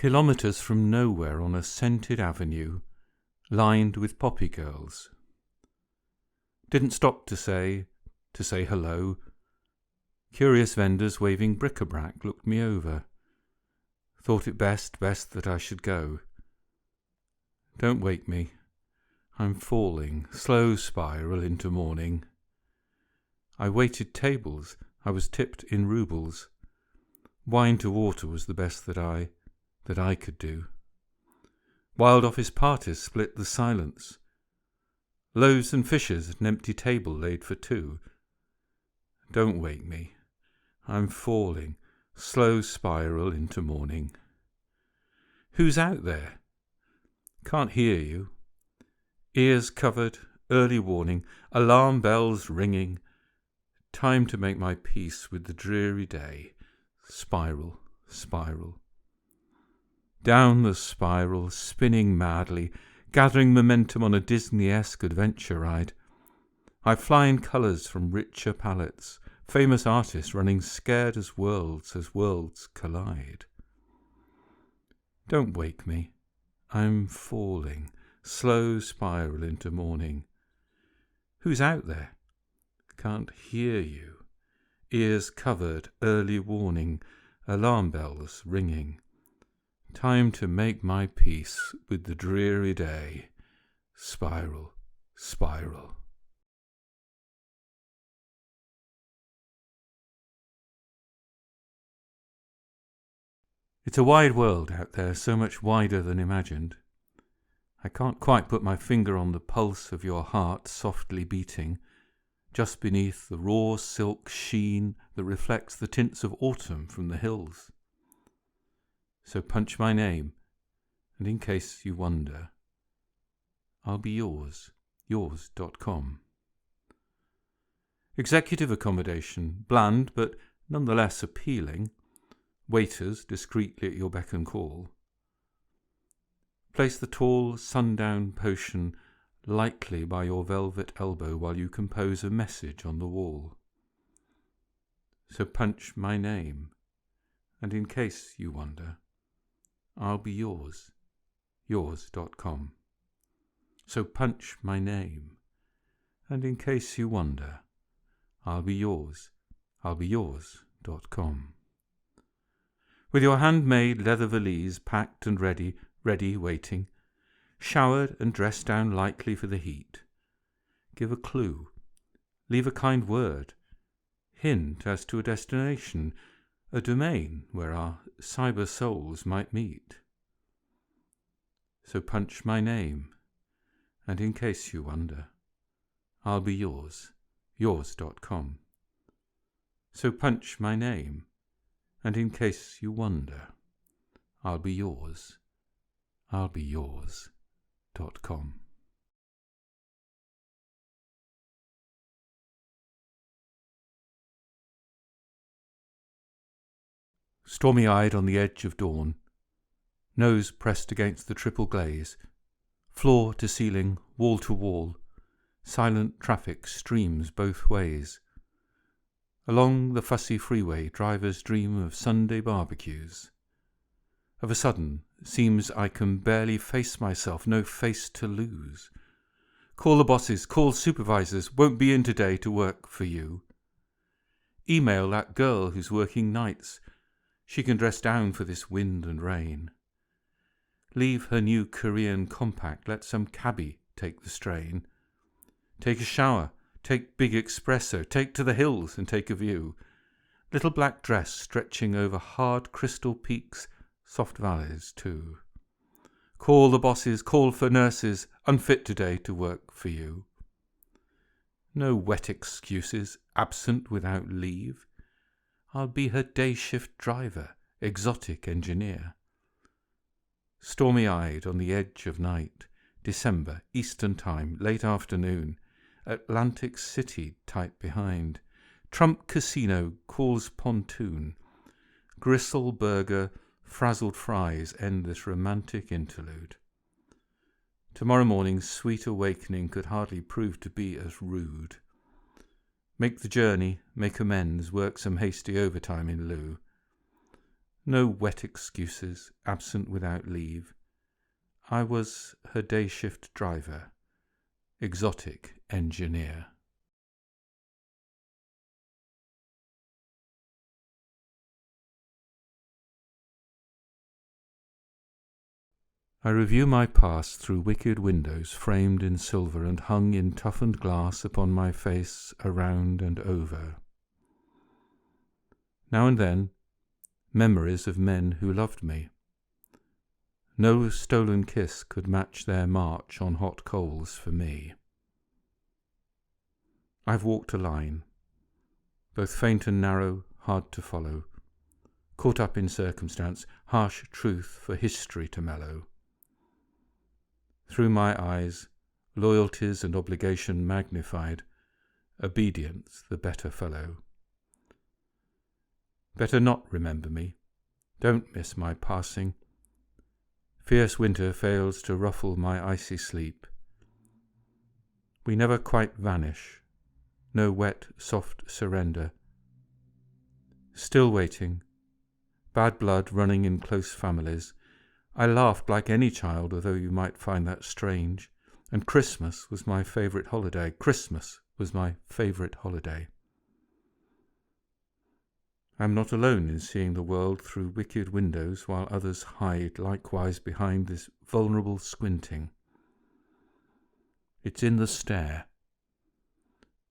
Kilometres from nowhere on a scented avenue, lined with poppy girls. Didn't stop to say hello. Curious vendors waving bric-a-brac looked me over. Thought it best that I should go. Don't wake me. I'm falling, slow spiral into morning. I waited tables. I was tipped in roubles. Wine to water was the best that I could do. Wild office parties split the silence. Loaves and fishes at an empty table laid for two. Don't wake me. I'm falling, slow spiral into morning. Who's out there? Can't hear you. Ears covered, early warning, alarm bells ringing. Time to make my peace with the dreary day. Spiral, spiral. Down the spiral, spinning madly, gathering momentum on a Disney-esque adventure ride. I fly in colours from richer palettes, famous artists running scared as worlds collide. Don't wake me. I'm falling, slow spiral into morning. Who's out there? Can't hear you. Ears covered, early warning, alarm bells ringing. Time to make my peace with the dreary day. Spiral, spiral. It's a wide world out there, so much wider than imagined. I can't quite put my finger on the pulse of your heart softly beating, just beneath the raw silk sheen that reflects the tints of autumn from the hills. So punch my name, and in case you wonder, I'll be yours, yours.com. Executive accommodation, bland but nonetheless appealing. Waiters discreetly at your beck and call. Place the tall sundown potion lightly by your velvet elbow while you compose a message on the wall. So punch my name, and in case you wonder, I'll be yours, yours.com. So punch my name, and in case you wonder, I'll be yours.com. With your handmade leather valise packed and ready, waiting, showered and dressed down lightly for the heat. Give a clue, leave a kind word, hint as to a destination, a domain where our cyber souls might meet. So punch my name, and in case you wonder, I'll be yours, yours.com. So punch my name, and in case you wonder, I'll be yours.com. Stormy-eyed on the edge of dawn, nose pressed against the triple glaze, floor to ceiling, wall to wall, silent traffic streams both ways. Along the fussy freeway, drivers dream of Sunday barbecues. Of a sudden, seems I can barely face myself, no face to lose. Call the bosses, call supervisors, won't be in today to work for you. Email that girl who's working nights. She can dress down for this wind and rain. Leave her new Korean compact, let some cabbie take the strain. Take a shower, take big espresso, take to the hills and take a view. Little black dress stretching over hard crystal peaks, soft valleys too. Call the bosses, call for nurses, unfit today to work for you. No wet excuses, absent without leave. I'll be her day shift driver, exotic engineer. Stormy-eyed on the edge of night, December, Eastern time, late afternoon, Atlantic City tight behind. Trump Casino calls pontoon. Gristle burger, frazzled fries end this romantic interlude. Tomorrow morning's sweet awakening could hardly prove to be as rude. Make the journey, make amends, work some hasty overtime in lieu. No wet excuses, absent without leave. I was her day shift driver, exotic engineer. I review my past through wicked windows framed in silver and hung in toughened glass upon my face around and over. Now and then, memories of men who loved me. No stolen kiss could match their march on hot coals for me. I've walked a line, both faint and narrow, hard to follow, caught up in circumstance, harsh truth for history to mellow. Through my eyes, loyalties and obligation magnified, obedience the better fellow. Better not remember me, don't miss my passing. Fierce winter fails to ruffle my icy sleep. We never quite vanish, no wet, soft surrender. Still waiting, bad blood running in close families. I laughed like any child, although you might find that strange. And Christmas was my favourite holiday. Christmas was my favourite holiday. I'm not alone in seeing the world through wicked windows while others hide likewise behind this vulnerable squinting. It's in the stare.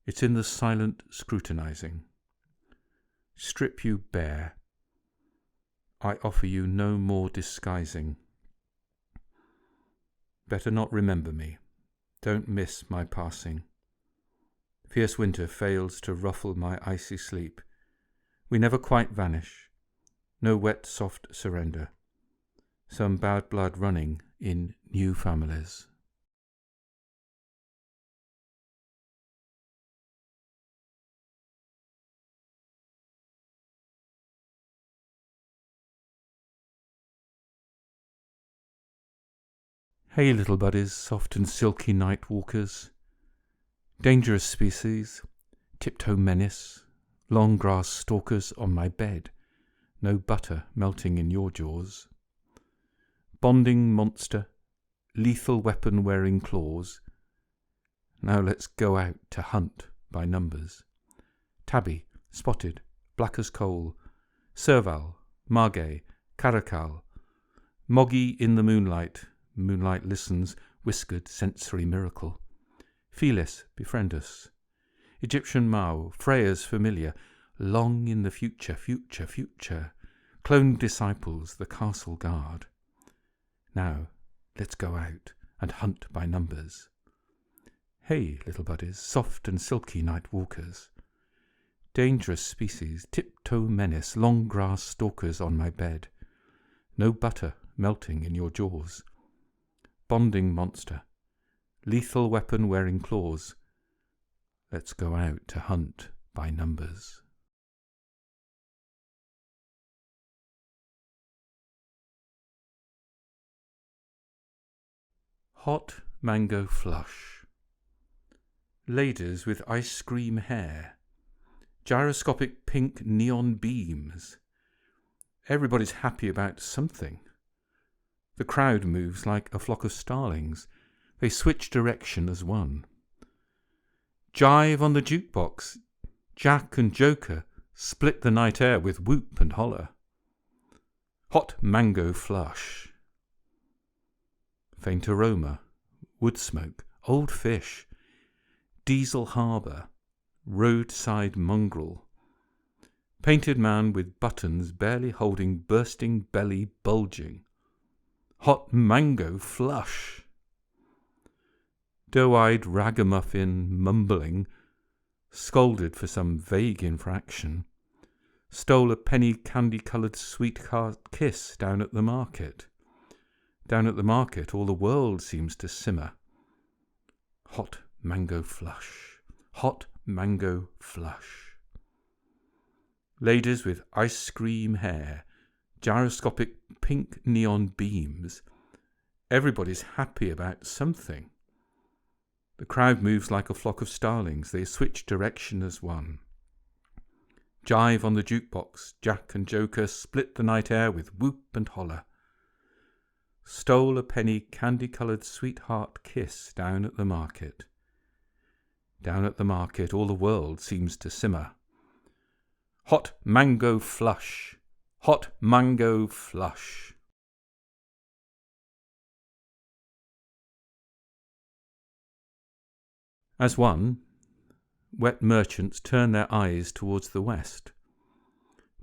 It's in the silent scrutinizing. Strip you bare. I offer you no more disguising. Better not remember me. Don't miss my passing. Fierce winter fails to ruffle my icy sleep. We never quite vanish. No wet, soft surrender. Some bad blood running in new families. Hey, little buddies, soft and silky night walkers, dangerous species, tiptoe menace, long grass stalkers on my bed, no butter melting in your jaws. Bonding monster, lethal weapon wearing claws. Now let's go out to hunt by numbers. Tabby, spotted, black as coal, serval, margay, caracal, moggy in the moonlight. Moonlight listens, whiskered sensory miracle. Felis, befriend us. Egyptian Mao, Freya's familiar, long in the future, future, future. Cloned disciples, the castle guard. Now, let's go out and hunt by numbers. Hey, little buddies, soft and silky night walkers. Dangerous species, tiptoe menace, long grass stalkers on my bed. No butter melting in your jaws. Bonding monster, lethal weapon wearing claws. Let's go out to hunt by numbers. Hot mango flush. Ladies with ice cream hair. Gyroscopic pink neon beams. Everybody's happy about something. The crowd moves like a flock of starlings. They switch direction as one. Jive on the jukebox. Jack and Joker split the night air with whoop and holler. Hot mango flush. Faint aroma. Wood smoke. Old fish. Diesel harbour. Roadside mongrel. Painted man with buttons barely holding bursting belly bulging. Hot mango flush. Doe-eyed ragamuffin mumbling, scolded for some vague infraction, stole a penny candy-coloured sweetheart kiss down at the market. Down at the market all the world seems to simmer. Hot mango flush. Hot mango flush. Ladies with ice cream hair. Gyroscopic pink neon beams. Everybody's happy about something. The crowd moves like a flock of starlings. They switch direction as one. jive on the jukebox, Jack and Joker split the night air with whoop and holler. Stole a penny candy-coloured sweetheart kiss down at the market. Down at the market all the world seems to simmer. Hot mango flush, hot mango flush. As one, wet merchants turn their eyes towards the west.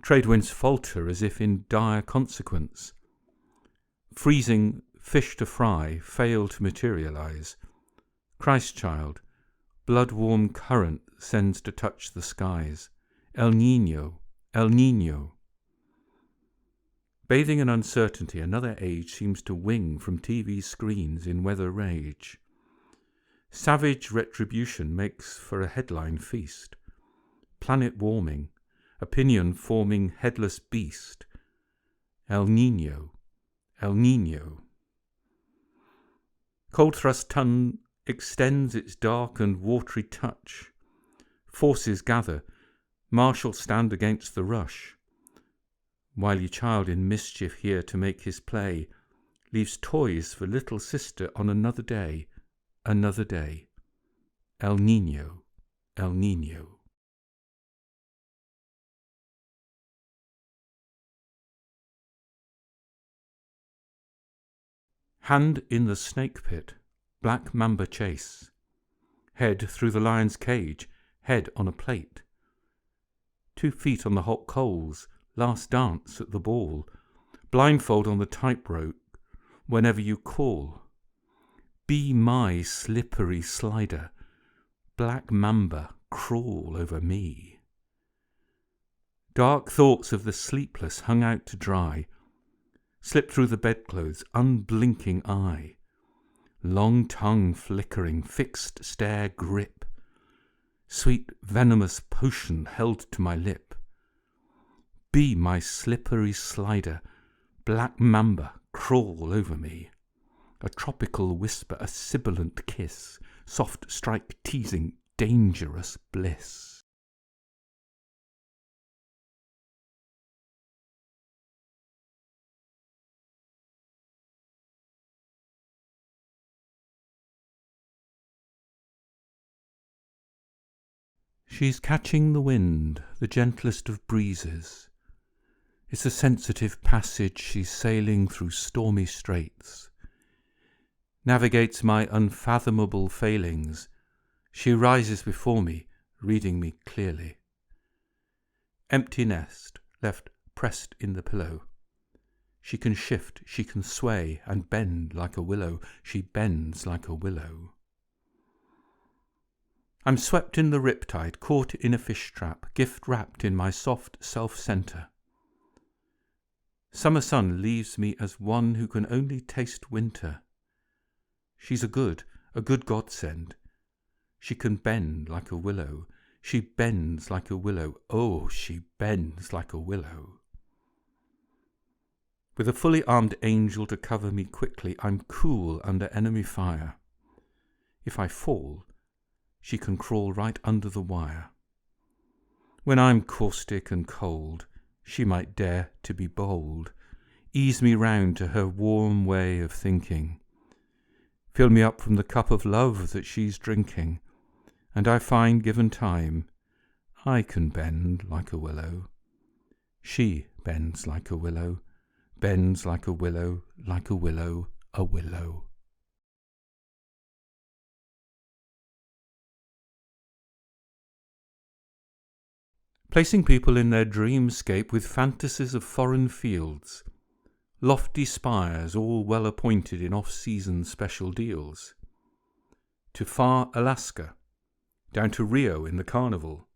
Trade winds falter as if in dire consequence. Freezing fish to fry fail to materialize. Christ-child, blood-warm current sends to touch the skies. El Niño, El Niño. Bathing in uncertainty, another age seems to wing from TV screens in weather rage. Savage retribution makes for a headline feast. Planet warming, opinion-forming headless beast. El Niño, El Niño. Cold thrust tongue extends its dark and watery touch. Forces gather, marshals stand against the rush. While your child in mischief here to make his play, leaves toys for little sister on another day, another day. El Niño, El Niño. Hand in the snake pit, black mamba chase. Head through the lion's cage, head on a plate. 2 feet on the hot coals, last dance at the ball. Blindfold on the tightrope, whenever you call. Be my slippery slider, black mamba, crawl over me. Dark thoughts of the sleepless hung out to dry. Slip through the bedclothes, unblinking eye. Long tongue flickering, fixed stare grip. Sweet venomous potion held to my lip. Be my slippery slider, black mamba, crawl over me. A tropical whisper, a sibilant kiss, soft strike teasing, dangerous bliss. She's catching the wind, the gentlest of breezes. It's a sensitive passage she's sailing through stormy straits. Navigates my unfathomable failings. She rises before me, reading me clearly. Empty nest, left pressed in the pillow. She can shift, she can sway, and bend like a willow. She bends like a willow. I'm swept in the riptide, caught in a fish trap, gift wrapped in my soft self-centre. Summer sun leaves me as one who can only taste winter. She's a good godsend. She can bend like a willow. She bends like a willow. Oh, she bends like a willow. With a fully armed angel to cover me quickly, I'm cool under enemy fire. If I fall, she can crawl right under the wire. When I'm caustic and cold, she might dare to be bold, ease me round to her warm way of thinking, fill me up from the cup of love that she's drinking, and I find, given time, I can bend like a willow. She bends like a willow, bends like a willow, like a willow, a willow. Placing people in their dreamscape with fantasies of foreign fields, lofty spires all well appointed in off-season special deals. To far Alaska, down to Rio in the carnival,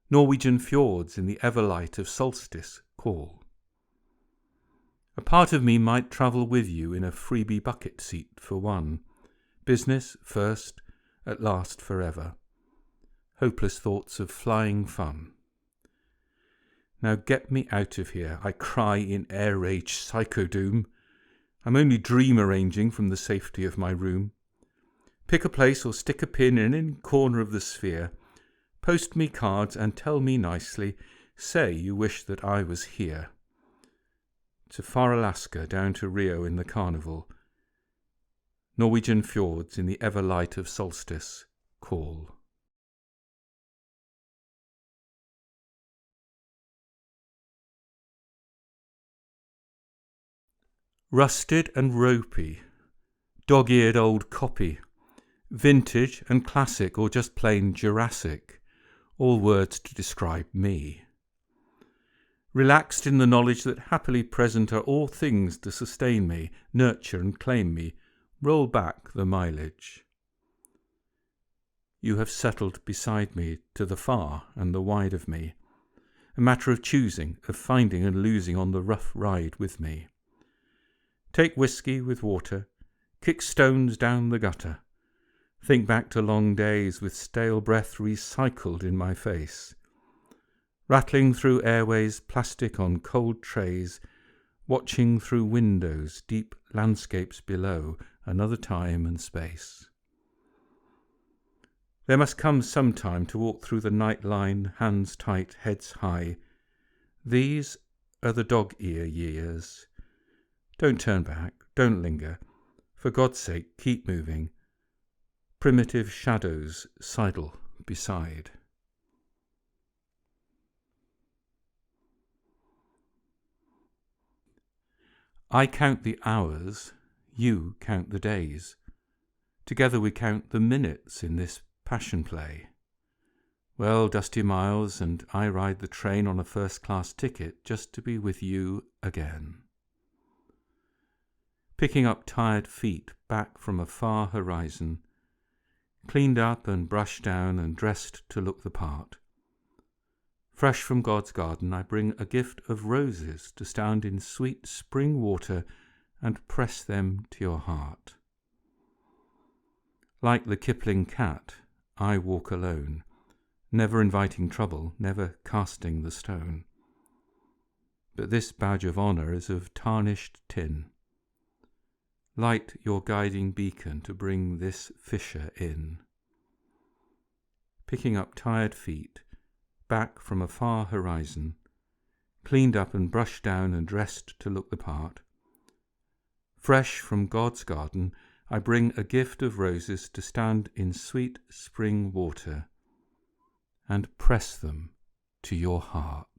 Norwegian fjords in the everlight of solstice call. A part of me might travel with you in a freebie bucket seat for one. Business first, at last forever. Hopeless thoughts of flying fun. Now get me out of here, I cry in air rage psychodoom. I'm only dream arranging from the safety of my room. Pick a place or stick a pin in any corner of the sphere. Post me cards and tell me nicely, Say you wish that I was here. To far Alaska, down to Rio in the carnival, Norwegian fjords in the ever light of solstice call. Rusted and ropey, dog-eared old copy, vintage and classic or just plain Jurassic, all words to describe me. Relaxed in the knowledge that happily present are all things to sustain me, nurture and claim me, roll back the mileage. You have settled beside me to the far and the wide of me, a matter of choosing, of finding and losing on the rough ride with me. Take whiskey with water, kick stones down the gutter, think back to long days with stale breath recycled in my face. Rattling through airways, plastic on cold trays, watching through windows, deep landscapes below, another time and space. There must come some time to walk through the night line, hands tight, heads high. These are the dog-ear years. Don't turn back, don't linger. For God's sake, keep moving. Primitive shadows sidle beside. I count the hours, you count the days. Together we count the minutes in this passion play. Well, Dusty Miles and I ride the train on a first-class ticket just to be with you again. Picking up tired feet back from a far horizon, cleaned up and brushed down and dressed to look the part. Fresh from God's garden, I bring a gift of roses to stand in sweet spring water and press them to your heart. Like the Kipling cat, I walk alone, never inviting trouble, never casting the stone. But this badge of honour is of tarnished tin. Light your guiding beacon to bring this fisher in. Picking up tired feet, back from a far horizon, cleaned up and brushed down and dressed to look the part. Fresh from God's garden, I bring a gift of roses to stand in sweet spring water and press them to your heart.